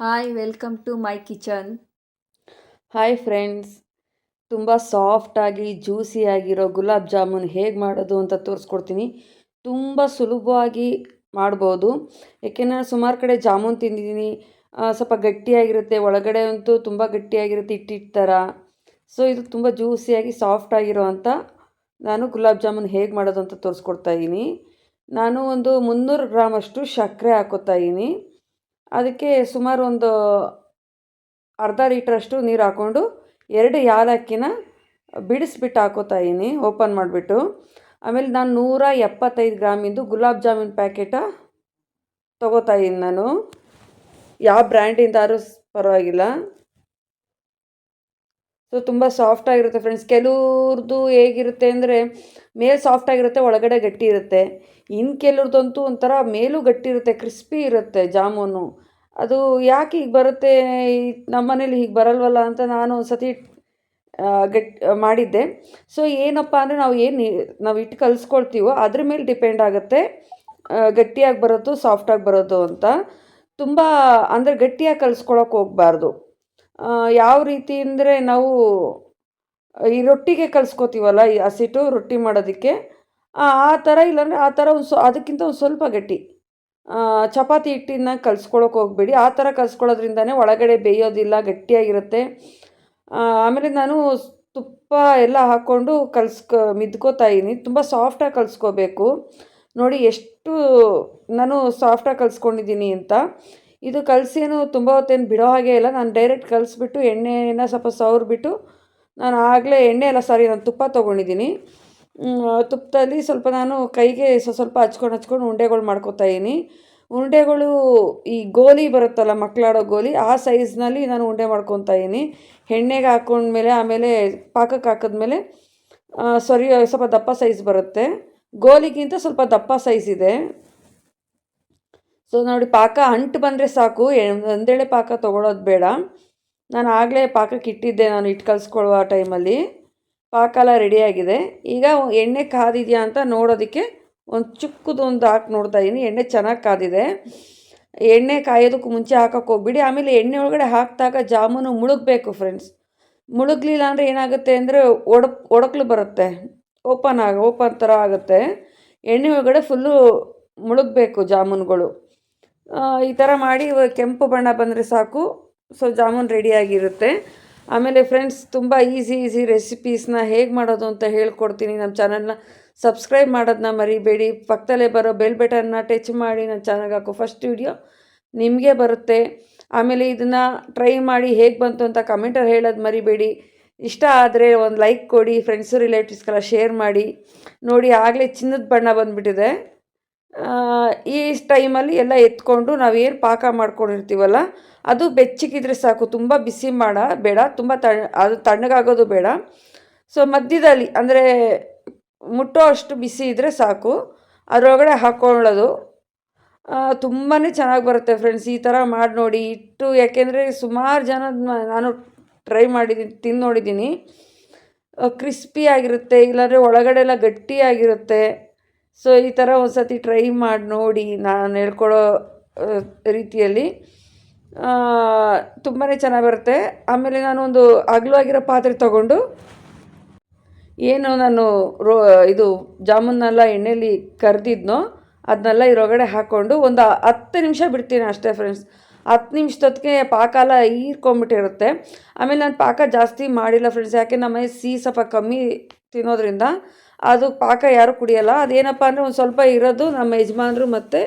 Hi welcome to my kitchen. Hi friends, ತುಂಬ ಸಾಫ್ಟಾಗಿ ಜ್ಯೂಸಿಯಾಗಿರೋ ಗುಲಾಬ್ ಜಾಮೂನ್ ಹೇಗೆ ಮಾಡೋದು ಅಂತ ತೋರಿಸ್ಕೊಡ್ತೀನಿ. ತುಂಬ ಸುಲಭವಾಗಿ ಮಾಡ್ಬೋದು. ಏಕೆಂದರೆ ಸುಮಾರು ಕಡೆ ಜಾಮೂನ್ ತಿಂದಿದ್ದೀನಿ, ಸ್ವಲ್ಪ ಗಟ್ಟಿಯಾಗಿರುತ್ತೆ, ಒಳಗಡೆ ಅಂತೂ ತುಂಬ ಗಟ್ಟಿಯಾಗಿರುತ್ತೆ, ಹಿಟ್ಟಿಟ್ಟು ಥರ. ಸೊ ಇದು ತುಂಬ ಜ್ಯೂಸಿಯಾಗಿ ಸಾಫ್ಟಾಗಿರೋ ಅಂಥ ನಾನು ಗುಲಾಬ್ ಜಾಮೂನ್ ಹೇಗೆ ಮಾಡೋದು ಅಂತ ತೋರಿಸ್ಕೊಡ್ತಾ ಇದ್ದೀನಿ. ನಾನು ಒಂದು 300 ಗ್ರಾಮಷ್ಟು ಸಕ್ಕರೆ ಹಾಕೋತಾ ಇದ್ದೀನಿ. ಅದಕ್ಕೆ ಸುಮಾರು ಒಂದು ಅರ್ಧ ಲೀಟ್ರಷ್ಟು ನೀರು ಹಾಕ್ಕೊಂಡು 2 ಯಾಲಕ್ಕಿನ ಬಿಡಿಸ್ಬಿಟ್ಟು ಹಾಕೋತಾ ಇದ್ದೀನಿ, ಓಪನ್ ಮಾಡಿಬಿಟ್ಟು. ಆಮೇಲೆ ನಾನು 175 ಗ್ರಾಮಿಂದು ಗುಲಾಬ್ ಜಾಮೂನ್ ಪ್ಯಾಕೆಟ ತೊಗೋತಾ ಇದ್ದೀನಿ. ನಾನು ಯಾವ ಬ್ರ್ಯಾಂಡಿಂದಾದ್ರೂ ಪರವಾಗಿಲ್ಲ. ಸೊ ತುಂಬ ಸಾಫ್ಟಾಗಿರುತ್ತೆ ಫ್ರೆಂಡ್ಸ್. ಕೆಲವ್ರದ್ದು ಹೇಗಿರುತ್ತೆ ಅಂದರೆ ಮೇಲೆ ಸಾಫ್ಟಾಗಿರುತ್ತೆ, ಒಳಗಡೆ ಗಟ್ಟಿ ಇರುತ್ತೆ. ಇನ್ನು ಕೆಲವ್ರದ್ದಂತೂ ಒಂಥರ ಮೇಲೂ ಗಟ್ಟಿ ಇರುತ್ತೆ, ಕ್ರಿಸ್ಪಿ ಇರುತ್ತೆ ಜಾಮೂನು. ಅದು ಯಾಕೆ ಹೀಗೆ ಬರುತ್ತೆ, ನಮ್ಮ ಮನೇಲಿ ಹೀಗೆ ಬರಲ್ವಲ್ಲ ಅಂತ ನಾನು ಒಂದು ಸತಿ ಮಾಡಿದ್ದೆ. ಸೊ ಏನಪ್ಪ ಅಂದರೆ ನಾವು ಹಿಟ್ಟು ಕಲಿಸ್ಕೊಳ್ತೀವೋ ಅದ್ರ ಮೇಲೆ ಡಿಪೆಂಡ್ ಆಗುತ್ತೆ ಗಟ್ಟಿಯಾಗಿ ಬರೋದು ಸಾಫ್ಟಾಗಿ ಬರೋದು ಅಂತ. ತುಂಬ ಅಂದರೆ ಗಟ್ಟಿಯಾಗಿ ಕಲಿಸ್ಕೊಳಕ್ಕೆ ಹೋಗಬಾರ್ದು. ಯಾವ ರೀತಿ ಅಂದರೆ ನಾವು ಈ ರೊಟ್ಟಿಗೆ ಕಲಿಸ್ಕೊತೀವಲ್ಲ, ಈ ಹಸಿಟ್ಟು ರೊಟ್ಟಿ ಮಾಡೋದಕ್ಕೆ ಆ ಥರ, ಇಲ್ಲಾಂದರೆ ಆ ಥರ ಅದಕ್ಕಿಂತ ಒಂದು ಸ್ವಲ್ಪ ಗಟ್ಟಿ. ಚಪಾತಿ ಹಿಟ್ಟಿನ ಕಲಿಸ್ಕೊಳಕ್ಕೆ ಹೋಗಬೇಡಿ. ಆ ಥರ ಕಲಿಸ್ಕೊಳ್ಳೋದ್ರಿಂದನೇ ಒಳಗಡೆ ಬೇಯೋದಿಲ್ಲ, ಗಟ್ಟಿಯಾಗಿರುತ್ತೆ. ಆಮೇಲೆ ನಾನು ತುಪ್ಪ ಎಲ್ಲ ಹಾಕ್ಕೊಂಡು ಮಿದ್ಕೋತಾ ಇದ್ದೀನಿ. ತುಂಬ ಸಾಫ್ಟಾಗಿ ಕಲಿಸ್ಕೋಬೇಕು. ನೋಡಿ ಎಷ್ಟು ನಾನು ಸಾಫ್ಟಾಗಿ ಕಲಿಸ್ಕೊಂಡಿದ್ದೀನಿ ಅಂತ. ಇದು ಕಲಸೇನು ತುಂಬ ಹೊತ್ತೇನು ಬಿಡೋ ಹಾಗೆ ಇಲ್ಲ. ನಾನು ಡೈರೆಕ್ಟ್ ಕಲಿಸ್ಬಿಟ್ಟು ಎಣ್ಣೆನ ಸ್ವಲ್ಪ ಸವರ್ಬಿಟ್ಟು, ನಾನು ಆಗಲೇ ನಾನು ತುಪ್ಪ ತೊಗೊಂಡಿದ್ದೀನಿ. ತುಪ್ಪದಲ್ಲಿ ಸ್ವಲ್ಪ ನಾನು ಕೈಗೆ ಸ್ವಲ್ಪ ಹಚ್ಕೊಂಡು ಉಂಡೆಗಳು ಮಾಡ್ಕೊತಾ ಇದ್ದೀನಿ. ಉಂಡೆಗಳು ಈ ಗೋಲಿ ಬರುತ್ತಲ್ಲ, ಮಕ್ಕಳಾಡೋ ಗೋಲಿ, ಆ ಸೈಜ್ನಲ್ಲಿ ನಾನು ಉಂಡೆ ಮಾಡ್ಕೊತಾ ಇದ್ದೀನಿ. ಎಣ್ಣೆಗೆ ಹಾಕ್ಕೊಂಡ್ಮೇಲೆ ಆಮೇಲೆ ಪಾಕಕ್ಕೆ ಹಾಕಿದ್ಮೇಲೆ ಸ್ವಲ್ಪ ದಪ್ಪ ಸೈಜ್ ಬರುತ್ತೆ. ಗೋಲಿಗಿಂತ ಸ್ವಲ್ಪ ದಪ್ಪ ಸೈಜ್ ಇದೆ. ಸೊ ನೋಡಿ, ಪಾಕ ಅಂಟು ಬಂದರೆ ಸಾಕು, ಒಂದೇಳೆ ಪಾಕ ತೊಗೊಳೋದು ಬೇಡ. ನಾನು ಆಗಲೇ ಪಾಕಕ್ಕೆ ಇಟ್ಟಿದ್ದೆ, ನಾನು ಹಿಟ್ಟು ಕಲಿಸ್ಕೊಳ್ಳುವ ಟೈಮಲ್ಲಿ. ಪಾಕ ಎಲ್ಲ ರೆಡಿಯಾಗಿದೆ. ಈಗ ಎಣ್ಣೆ ಕಾದಿದೆಯಾ ಅಂತ ನೋಡೋದಕ್ಕೆ ಒಂದು ಚಿಕ್ಕದೊಂದು ಹಾಕಿ ನೋಡ್ತಾ ಇದ್ದೀನಿ. ಎಣ್ಣೆ ಚೆನ್ನಾಗಿ ಕಾದಿದೆ. ಎಣ್ಣೆ ಕಾಯೋದಕ್ಕೂ ಮುಂಚೆ ಹಾಕೋಕ್ಕೆ ಹೋಗ್ಬಿಡಿ. ಆಮೇಲೆ ಎಣ್ಣೆ ಒಳಗಡೆ ಹಾಕಿದಾಗ ಜಾಮೂನು ಮುಳುಗಬೇಕು ಫ್ರೆಂಡ್ಸ್. ಮುಳುಗಲಿಲ್ಲ ಅಂದರೆ ಏನಾಗುತ್ತೆ ಅಂದರೆ ಒಡಕ್ಲು ಬರುತ್ತೆ, ಓಪನ್ ಥರ ಆಗುತ್ತೆ. ಎಣ್ಣೆ ಒಳಗಡೆ ಫುಲ್ಲು ಮುಳುಗಬೇಕು ಜಾಮೂನುಗಳು. ಈ ಥರ ಮಾಡಿ ಕೆಂಪು ಬಣ್ಣ ಬಂದರೆ ಸಾಕು. ಸೊ ಜಾಮೂನು ರೆಡಿಯಾಗಿರುತ್ತೆ. ಆಮೇಲೆ ಫ್ರೆಂಡ್ಸ್, ತುಂಬ ಈಸಿ ರೆಸಿಪೀಸ್ನ ಹೇಗೆ ಮಾಡೋದು ಅಂತ ಹೇಳ್ಕೊಡ್ತೀನಿ. ನಮ್ಮ ಚಾನಲ್ನ ಸಬ್ಸ್ಕ್ರೈಬ್ ಮಾಡೋದನ್ನ ಮರಿಬೇಡಿ. ಪಕ್ಕದಲ್ಲೇ ಬರೋ ಬೆಲ್ ಬಟನ್ನ ಟಚ್ ಮಾಡಿ ನನ್ನ ಚಾನಲ್ಗೆ ಹಾಕೋ ಫಸ್ಟ್ ವಿಡಿಯೋ ನಿಮಗೆ ಬರುತ್ತೆ. ಆಮೇಲೆ ಇದನ್ನು ಟ್ರೈ ಮಾಡಿ ಹೇಗೆ ಬಂತು ಅಂತ ಕಮೆಂಟಲ್ಲಿ ಹೇಳೋದು ಮರಿಬೇಡಿ. ಇಷ್ಟ ಆದರೆ ಒಂದು ಲೈಕ್ ಕೊಡಿ, ಫ್ರೆಂಡ್ಸು ರಿಲೇಟಿವ್ಸ್ಗೆಲ್ಲ ಶೇರ್ ಮಾಡಿ. ನೋಡಿ, ಆಗಲೇ ಚಿನ್ನದ ಬಣ್ಣ ಬಂದುಬಿಟ್ಟಿದೆ. ಈ ಟೈಮಲ್ಲಿ ಎಲ್ಲ ಎತ್ಕೊಂಡು ನಾವೇನು ಪಾಕ ಮಾಡ್ಕೊಂಡಿರ್ತೀವಲ್ಲ ಅದು ಬೆಚ್ಚಗಿದ್ರೆ ಸಾಕು. ತುಂಬ ಬಿಸಿ ಬೇಡ, ತುಂಬ ಅದು ತಣ್ಣಗಾಗೋದು ಬೇಡ. ಸೊ ಮಧ್ಯದಲ್ಲಿ ಅಂದರೆ ಮುಟ್ಟೋ ಅಷ್ಟು ಬಿಸಿ ಇದ್ದರೆ ಸಾಕು. ಅದರೊಳಗಡೆ ಹಾಕ್ಕೊಳ್ಳೋದು ತುಂಬಾ ಚೆನ್ನಾಗಿ ಬರುತ್ತೆ ಫ್ರೆಂಡ್ಸ್. ಈ ಥರ ಮಾಡಿ ನೋಡಿ. ಯಾಕೆಂದರೆ ಸುಮಾರು ಜನ ನಾನು ಟ್ರೈ ಮಾಡಿದ್ದೀನಿ, ತಿಂದು ನೋಡಿದ್ದೀನಿ. ಕ್ರಿಸ್ಪಿಯಾಗಿರುತ್ತೆ, ಇಲ್ಲಾಂದರೆ ಒಳಗಡೆ ಎಲ್ಲ ಗಟ್ಟಿಯಾಗಿರುತ್ತೆ. ಸೊ ಈ ಥರ ಒಂದು ಸತಿ ಟ್ರೈ ಮಾಡಿ ನೋಡಿ, ನಾನು ಹೇಳ್ಕೊಡೋ ರೀತಿಯಲ್ಲಿ ತುಂಬಾ ಚೆನ್ನಾಗಿ ಬರುತ್ತೆ. ಆಮೇಲೆ ನಾನು ಒಂದು ಅಗಲವಾಗಿರೋ ಪಾತ್ರೆ ತೊಗೊಂಡು ಏನು ನಾನು ಇದು ಜಾಮೂನೆಲ್ಲ ಎಣ್ಣೆಯಲ್ಲಿ ಕರೆದಿದ್ನೋ ಅದನ್ನೆಲ್ಲ ಇದರೊಳಗಡೆ ಹಾಕ್ಕೊಂಡು ಒಂದು 10 ನಿಮಿಷ ಬಿಡ್ತೀನಿ ಅಷ್ಟೇ ಫ್ರೆಂಡ್ಸ್. 10 ನಿಮಿಷದೊತ್ತಿಗೆ ಪಾಕ ಎಲ್ಲ ಹೀರ್ಕೊಂಬಿಟ್ಟಿರುತ್ತೆ. ಆಮೇಲೆ ನಾನು ಪಾಕ ಜಾಸ್ತಿ ಮಾಡಿಲ್ಲ ಫ್ರೆಂಡ್ಸ್, ಯಾಕೆ ನಮ್ಮ ಸಿಹಿ ಸ್ವಲ್ಪ ಕಮ್ಮಿ ತಿನ್ನೋದ್ರಿಂದ ಅದು ಪಾಕ ಯಾರೂ ಕುಡಿಯೋಲ್ಲ. ಅದೇನಪ್ಪ ಅಂದರೆ ಒಂದು ಸ್ವಲ್ಪ ಇರೋದು ನಮ್ಮ ಯಜಮಾನ್ರು ಮತ್ತು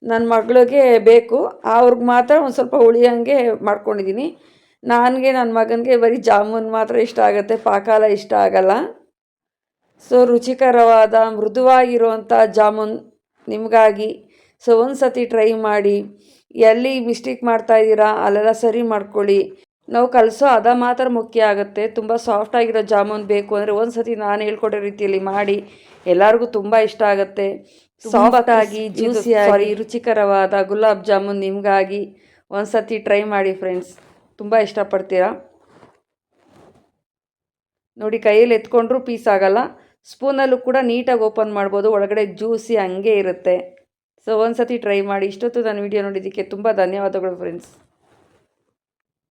ನನ್ನ ಮಗಳಿಗೆ ಬೇಕು, ಅವ್ರಿಗೆ ಮಾತ್ರ ಒಂದು ಸ್ವಲ್ಪ ಉಳಿಯೋಂಗೆ ಮಾಡ್ಕೊಂಡಿದ್ದೀನಿ. ನನ್ನ ಮಗನಿಗೆ ಬರೀ ಜಾಮೂನ್ ಮಾತ್ರ ಇಷ್ಟ ಆಗುತ್ತೆ, ಪಾಕ ಎಲ್ಲ ಇಷ್ಟ ಆಗಲ್ಲ. ಸೊ ರುಚಿಕರವಾದ ಮೃದುವಾಗಿರುವಂಥ ಜಾಮೂನ್ ನಿಮಗಾಗಿ. ಸೊ ಒಂದು ಸತಿ ಟ್ರೈ ಮಾಡಿ. ಎಲ್ಲಿ ಮಿಸ್ಟೇಕ್ ಮಾಡ್ತಾಯಿದ್ದೀರಾ ಅಲ್ಲೆಲ್ಲ ಸರಿ ಮಾಡ್ಕೊಳ್ಳಿ. ನಾವು ಕಲಿಸೋ ಹದ ಮಾತ್ರ ಮುಖ್ಯ ಆಗುತ್ತೆ. ತುಂಬ ಸಾಫ್ಟಾಗಿರೋ ಜಾಮೂನ್ ಬೇಕು ಅಂದರೆ ಒಂದು ಸತಿ ನಾನು ಹೇಳ್ಕೊಡೋ ರೀತಿಯಲ್ಲಿ ಮಾಡಿ. ಎಲ್ಲರಿಗೂ ತುಂಬ ಇಷ್ಟ ಆಗುತ್ತೆ. ಸಾಫ್ಟಾಗಿ ಜ್ಯೂಸಿಯಾಗಿ ರುಚಿಕರವಾದ ಗುಲಾಬ್ ಜಾಮೂನ್ ನಿಮಗಾಗಿ ಒಂದು ಸತಿ ಟ್ರೈ ಮಾಡಿ ಫ್ರೆಂಡ್ಸ್, ತುಂಬ ಇಷ್ಟಪಡ್ತೀರಾ. ನೋಡಿ, ಕೈಯಲ್ಲಿ ಎತ್ಕೊಂಡ್ರೂ ಪೀಸ್ ಆಗಲ್ಲ. ಸ್ಪೂನಲ್ಲೂ ಕೂಡ ನೀಟಾಗಿ ಓಪನ್ ಮಾಡ್ಬೋದು, ಒಳಗಡೆ ಜ್ಯೂಸಿ ಹಂಗೆ ಇರುತ್ತೆ. ಸೊ ಒಂದು ಸತಿ ಟ್ರೈ ಮಾಡಿ. ಇಷ್ಟೊತ್ತು ನನ್ನ ವಿಡಿಯೋ ನೋಡಿದ್ದಕ್ಕೆ ತುಂಬ ಧನ್ಯವಾದಗಳು ಫ್ರೆಂಡ್ಸ್.